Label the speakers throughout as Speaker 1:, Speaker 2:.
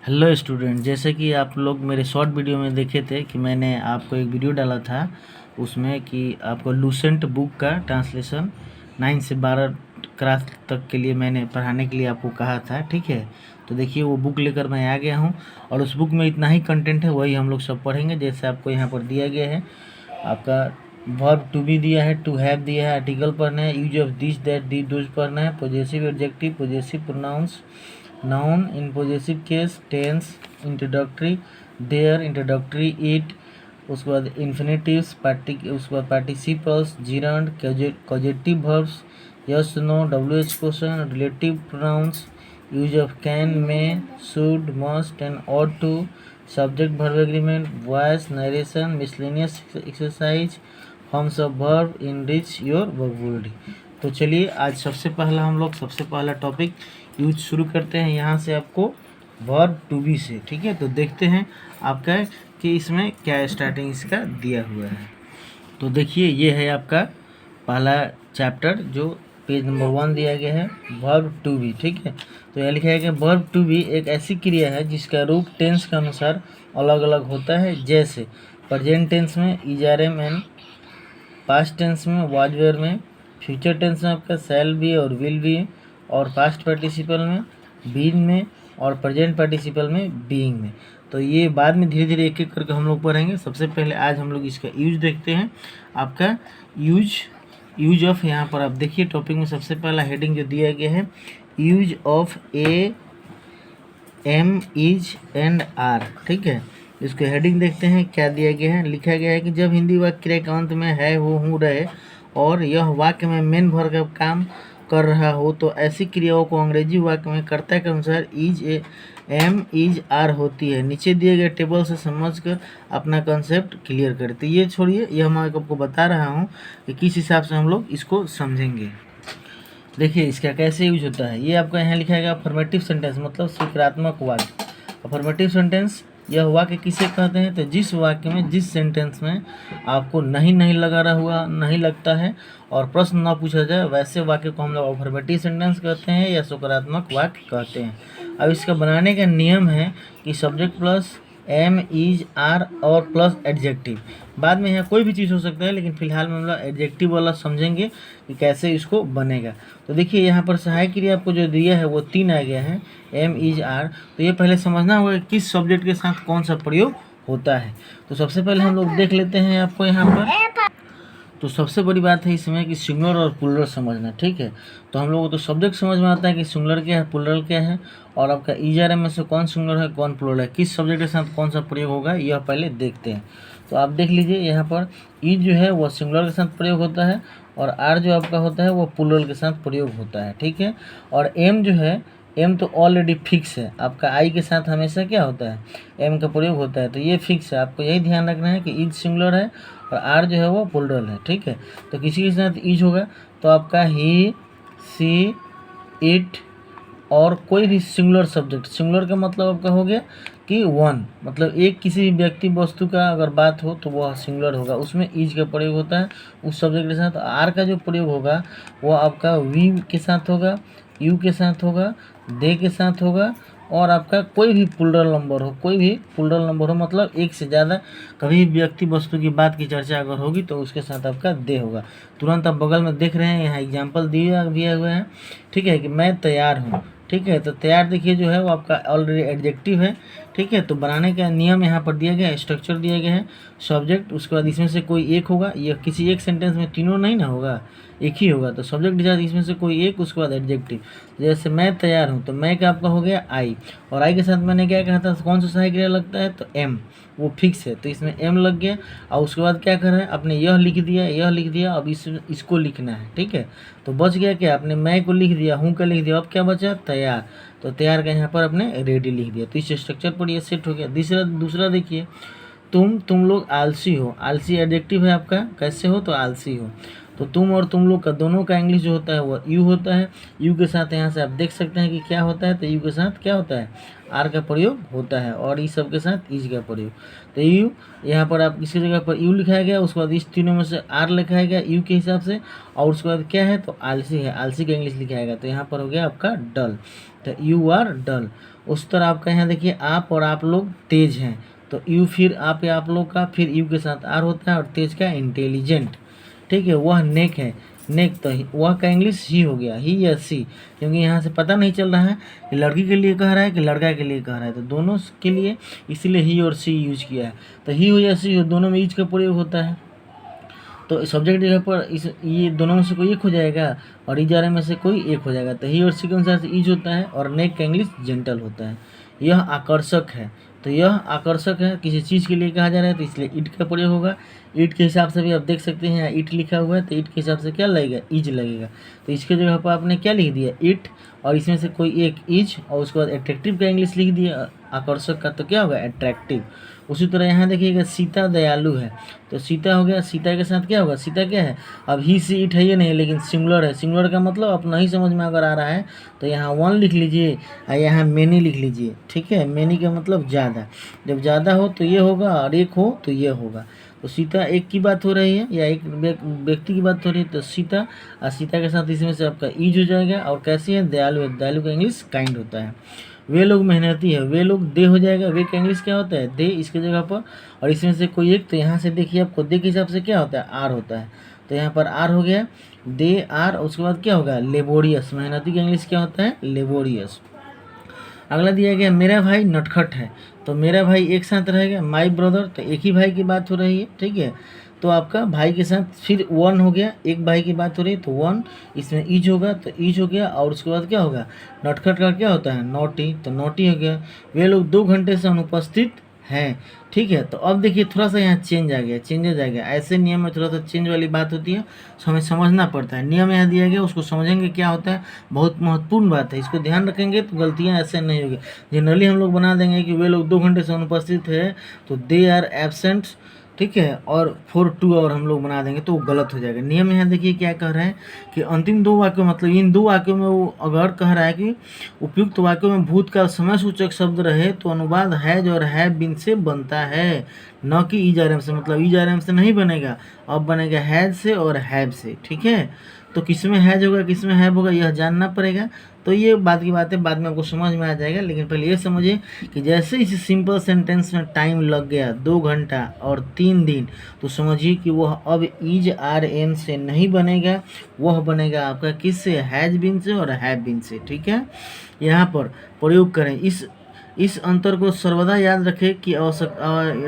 Speaker 1: Hello student, जैसे कि आप लोग मेरे शॉर्ट वीडियो में देखे थे कि मैंने आपको एक वीडियो डाला था उसमें कि आपको लूसेंट बुक का ट्रांसलेशन 9 से 12 क्लास तक के लिए मैंने पढ़ाने के लिए आपको कहा था। ठीक है, तो देखिए वो बुक लेकर मैं आ गया हूँ और उस बुक में इतना ही कंटेंट है, वही हम लोग सब पढ़ेंगे। जैसे आपको यहाँ पर दिया गया है, आपका वर्ब टू बी दिया है, टू हैव दिया है, आर्टिकल पढ़ना है, use of this that the those पढ़ना है, possessive adjective, possessive pronouns, noun in possessive case, tense, introductory, there, introductory, it, उसके बाद इन्फिनेटिव्स, उसके बाद participles, gerund, causative verbs, yes no, W H question, relative pronouns, use of can, may, should, must and ought to, subject verb agreement, voice, narration, miscellaneous exercise, forms of verb, enrich your vocabulary. तो चलिए आज सबसे पहला topic use शुरू करते हैं यहाँ से, आपको वर्ब टू बी से। ठीक है, तो देखते हैं आपका कि इसमें क्या स्टार्टिंग इसका दिया हुआ है। तो देखिए ये है आपका पहला चैप्टर जो पेज नंबर 1 दिया गया है, वर्ब टू बी। ठीक है, तो यह लिखा है कि वर्ब टू बी एक ऐसी क्रिया है जिसका रूप टेंस के अनुसार अलग अलग होता है। जैसे प्रेजेंट टेंस में is are am and, past tense में वाज वेयर में, फ्यूचर टेंस में आपका शैल बी और विल बी, और पास्ट पार्टिसिपल में बीन में, और प्रेजेंट पार्टिसिपल में बीइंग में। तो ये बाद में धीरे धीरे एक एक करके हम लोग पढ़ेंगे। सबसे पहले आज हम लोग इसका यूज देखते हैं। आपका यूज ऑफ, यहाँ पर आप देखिए टॉपिक में सबसे पहला हेडिंग जो दिया गया है, use of a, am, is and are. ठीक है, इसको हेडिंग देखते हैं क्या दिया गया है। लिखा गया है कि जब हिंदी वाक्य क्रिया के अंत में है, हो, हूँ, रहे और यह वाक्य में मेन वर्ब का काम कर रहा हो तो ऐसी क्रियाओं को अंग्रेजी वाक्य में कर्ता के अनुसार इज, एम, इज, आर होती है। नीचे दिए गए टेबल से समझकर अपना कंसेप्ट क्लियर करें। तो ये छोड़िए, ये मैं आपको बता रहा हूँ कि किस हिसाब से हम लोग इसको समझेंगे। देखिए इसका कैसे यूज होता है। ये आपका यहाँ लिखा है अफर्मेटिव सेंटेंस मतलब स्वीकारात्मक वाक्य। अफर्मेटिव सेंटेंस यह वाक्य किसे कहते हैं, तो जिस वाक्य में, जिस सेंटेंस में आपको नहीं नहीं लगा रहा हुआ नहीं लगता है और प्रश्न ना पूछा जाए, वैसे वाक्य को हम लोग अफर्मेटिव सेंटेंस कहते हैं या सकारात्मक वाक्य कहते हैं। अब इसका बनाने का नियम है कि subject plus am, is, are और प्लस एडजेक्टिव। बाद में यहाँ कोई भी चीज़ हो सकता है, लेकिन फिलहाल में हम लोग एडजेक्टिव वाला समझेंगे कि कैसे इसको बनेगा। तो देखिए यहाँ पर सहायक क्रिया आपको जो दिया है वो 3 आ गया है, एम, इज, आर। तो ये पहले समझना होगा कि किस सब्जेक्ट के साथ कौन सा प्रयोग होता है। तो सबसे पहले हम लोग देख लेते हैं आपको यहाँ पर। तो सबसे बड़ी बात है इसमें कि सिंगुलर और प्लूरल समझना। ठीक है, तो हम लोगों को तो सब्जेक्ट समझ में आता है कि सिंगुलर क्या है, प्लूरल क्या है, और आपका ईजार में से कौन सिंगुलर है कौन प्लूरल है, किस सब्जेक्ट के साथ कौन सा प्रयोग होगा, यह पहले देखते हैं। तो आप देख लीजिए यहाँ पर ई जो है वह सिंगुलर के साथ प्रयोग होता है और आर जो आपका होता है वो प्लूरल के साथ प्रयोग होता है। ठीक है, और एम जो है, एम तो ऑलरेडी फिक्स है, आपका आई के साथ हमेशा क्या होता है, एम का प्रयोग होता है, तो ये फिक्स है। आपको यही ध्यान रखना है कि इज सिंगुलर है और आर जो है वो प्लूरल है। ठीक है, तो किसी के साथ इज होगा तो आपका ही, सी, इट और कोई भी सिंगुलर सब्जेक्ट। सिंगुलर का मतलब आपका हो गया कि वन, मतलब एक किसी भी व्यक्ति वस्तु का अगर बात हो तो वह सिंगुलर होगा, उसमें इज का प्रयोग होता है उस सब्जेक्ट के साथ। आर का जो प्रयोग होगा वो आपका वी के साथ होगा, यू के साथ होगा, दे के साथ होगा, और आपका कोई भी प्लूरल नंबर हो, कोई भी प्लूरल नंबर हो, मतलब एक से ज़्यादा कभी व्यक्ति वस्तु की बात की चर्चा अगर होगी तो उसके साथ आपका दे होगा। तुरंत आप बगल में देख रहे हैं यहाँ एग्जाम्पल दिया हुआ है। ठीक है, कि मैं तैयार हूँ। ठीक है, तो तैयार देखिए जो है वो आपका ऑलरेडी एडजेक्टिव है। ठीक है, तो बनाने का नियम यहाँ पर दिया गया है, स्ट्रक्चर दिया गया है, सब्जेक्ट, उसके बाद इसमें से कोई एक होगा, यह किसी एक सेंटेंस में तीनों नहीं ना होगा, एक ही होगा, तो सब्जेक्ट डिजाइन इसमें से कोई एक, उसके बाद एडजेक्टिव। जैसे मैं तैयार हूँ तो मैं का आपका हो गया आई, और आई के साथ मैंने क्या कहा था, कौन सा सहायक क्रिया लगता है, तो एम, वो फिक्स है तो इसमें एम लग गया। और उसके बाद क्या कर रहे हैं, आपने यह लिख दिया, यह लिख दिया, अब इसको लिखना है। ठीक है, तो बच गया क्या, आपने मैं को लिख दिया, हूँ का लिख दिया, अब क्या बचा, तैयार, तो तैयार का यहाँ पर आपने रेडी लिख दिया। तो इस स्ट्रक्चर पर ये सेट हो गया। दूसरा देखिए, तुम लोग आलसी हो। आलसी एडजेक्टिव है आपका, कैसे हो, तो आलसी हो। तो तुम और तुम लोग का दोनों का इंग्लिश जो होता है वो यू होता है। यू के साथ यहाँ से आप देख सकते हैं कि क्या होता है, तो यू के साथ क्या होता है, आर का प्रयोग होता है, और इस सब के साथ इज का प्रयोग। तो यू यहाँ पर आप इसकी जगह पर यू लिखाया गया, उसके बाद इस तीनों में से आर लिखाया गया यू के हिसाब से, और उसके बाद क्या है तो आलसी है, आलसी का इंग्लिश लिखाएगा, तो यहाँ पर हो गया आपका डल। तो यू आर डल। उस तरह आपका यहाँ देखिए आप और आप लोग तेज हैं, तो यू फिर आप या आप लोग का, फिर यू के साथ आर होता है, और तेज का इंटेलिजेंट। ठीक है, वह नेक है, नेक तो वह का इंग्लिश ही हो गया, ही या सी, क्योंकि यहाँ से पता नहीं चल रहा है कि लड़की के लिए कह रहा है कि लड़का के लिए कह रहा है, तो दोनों के लिए इसलिए ही और सी यूज किया है। तो ही हो या सी हो, दोनों में ईज का प्रयोग होता है। तो सब्जेक्ट जगह पर इस ये दोनों में से कोई एक हो जाएगा, और इज आर में से कोई एक हो जाएगा। तो ही और सी के अनुसार से ईज होता है, और नेक का इंग्लिश जेंटल होता है। यह आकर्षक है, तो यह आकर्षक है, किसी चीज़ के लिए कहा जा रहा है, तो इसलिए इट का प्रयोग होगा। इट के हिसाब से भी आप देख सकते हैं, यहाँ इट लिखा हुआ है, तो इट के हिसाब से क्या लगेगा, इज लगेगा। तो इसके जगह पर आपने क्या लिख दिया, इट, और इसमें से कोई एक इज, और उसके बाद एट्रैक्टिव का इंग्लिश लिख दिया, आकर्षक का तो क्या होगा, अट्रैक्टिव। उसी तरह यहाँ देखिएगा सीता दयालु है, तो सीता हो गया, सीता के साथ क्या होगा, सीता क्या है, अब ही सी इट है ये नहीं, लेकिन सिंगुलर है। सिंगुलर का मतलब अपना ही समझ में अगर आ रहा है तो यहाँ वन लिख लीजिए, और यहाँ मैनी लिख लीजिए। ठीक है, मैनी का मतलब ज़्यादा, जब ज़्यादा हो तो ये होगा, और एक हो तो ये होगा। तो सीता एक की बात हो रही है, या एक व्यक्ति की बात हो रही है, तो सीता, और सीता के साथ इसमें से आपका ईज हो जाएगा। और कैसी है, दयालु है, दयालु का इंग्लिश काइंड होता है। वे लोग मेहनती है, वे लोग दे हो जाएगा, वे का इंग्लिश क्या होता है, दे इसके जगह पर, और इसमें से कोई एक, तो यहाँ से देखिए आपको दे के हिसाब से क्या होता है, आर होता है, तो यहाँ पर आर हो गया, दे आर। उसके बाद क्या होगा, लेबोरियस, मेहनती का इंग्लिश क्या होता है, लेबोरियस। अगला दिया गया मेरा भाई नटखट है, तो मेरा भाई एक साथ रहेगा, माई ब्रदर, तो एक ही भाई की बात हो रही है। ठीक है, तो आपका भाई के साथ फिर वन हो गया, एक भाई की बात हो रही है, तो वन, इसमें ईज होगा, तो ईज हो गया, और उसके बाद क्या होगा, नटखट का क्या होता है, नोटी, तो नोटी हो गया। वे लोग 2 घंटे से अनुपस्थित हैं। ठीक है, तो अब देखिए थोड़ा सा यहाँ चेंज आ गया, चेंजेज आ गया। ऐसे नियम में थोड़ा सा चेंज वाली बात होती है, हमें समझना पड़ता है। नियम यहाँ दिया गया, उसको समझेंगे क्या होता है, बहुत महत्वपूर्ण बात है, इसको ध्यान रखेंगे तो गलतियाँ ऐसे नहीं होगी। जनरली हम लोग बना देंगे कि वे लोग 2 घंटे से अनुपस्थित है, तो दे आर एब्सेंट। ठीक है, और फॉर 2 आवर हम लोग बना देंगे तो वो गलत हो जाएगा। नियम यहाँ देखिए क्या कह रहे हैं कि अंतिम 2 वाक्यों, मतलब इन 2 वाक्यों में वो अगर कह रहा है कि उपयुक्त वाक्यों में भूतकाल समय सूचक शब्द रहे तो अनुवाद हैज और हैव बीन से बनता है, न कि इज आर एम से। मतलब इज आर एम से नहीं बनेगा, अब बनेगा हैज से और हैव से। ठीक है, तो किसमें हैज होगा किसमें हैव होगा यह जानना पड़ेगा। तो ये बात की बात है, बाद में आपको समझ में आ जाएगा, लेकिन पहले ये समझिए कि जैसे इस सिंपल सेंटेंस में टाइम लग गया 2 घंटा और 3 दिन, तो समझिए कि वह अब इज आर एन से नहीं बनेगा, वह बनेगा आपका किससे, हैज बीन से और हैव बीन से। ठीक है, यहाँ पर प्रयोग करें, इस अंतर को सर्वदा याद रखें कि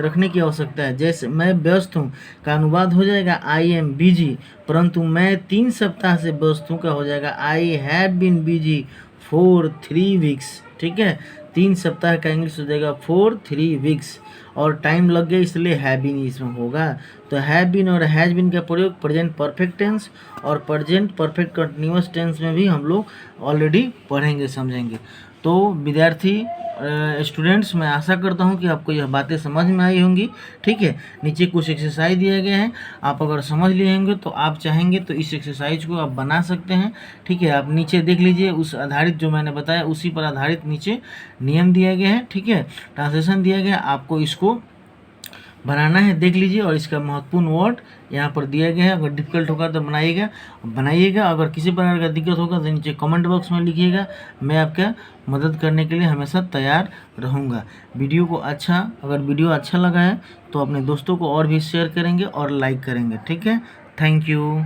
Speaker 1: रखने की आवश्यकता है। जैसे मैं व्यस्त हूँ का अनुवाद हो जाएगा आई एम बिजी, परंतु मैं 3 सप्ताह से व्यस्त हूँ का हो जाएगा I have been busy for 3 weeks. ठीक है, 3 सप्ताह का इंग्लिश हो जाएगा फॉर 3 वीक्स, और टाइम लग गया इसलिए हैव बीन इसमें होगा। तो हैव बीन और हैज बीन का प्रयोग प्रेजेंट परफेक्ट टेंस और प्रेजेंट परफेक्ट कंटिन्यूअस टेंस में भी हम लोग ऑलरेडी पढ़ेंगे, समझेंगे। तो विद्यार्थी स्टूडेंट्स, मैं आशा करता हूं कि आपको यह बातें समझ में आई होंगी। ठीक है, नीचे कुछ एक्सरसाइज दिए गए हैं, आप अगर समझ लिए होंगे तो आप चाहेंगे तो इस एक्सरसाइज को आप बना सकते हैं। ठीक है, आप नीचे देख लीजिए, उस आधारित जो मैंने बताया उसी पर आधारित नीचे नियम दिए गए हैं। ठीक है, ट्रांसलेशन दिया गया, आपको इसको बनाना है, देख लीजिए, और इसका महत्वपूर्ण वर्ड यहाँ पर दिया गया है। अगर डिफिकल्ट होगा तो बनाइएगा। अगर किसी प्रकार का दिक्कत होगा तो नीचे कमेंट बॉक्स में लिखिएगा, मैं आपका मदद करने के लिए हमेशा तैयार रहूँगा। अगर वीडियो अच्छा लगा है तो अपने दोस्तों को और भी शेयर करेंगे और लाइक करेंगे। ठीक है, थैंक यू।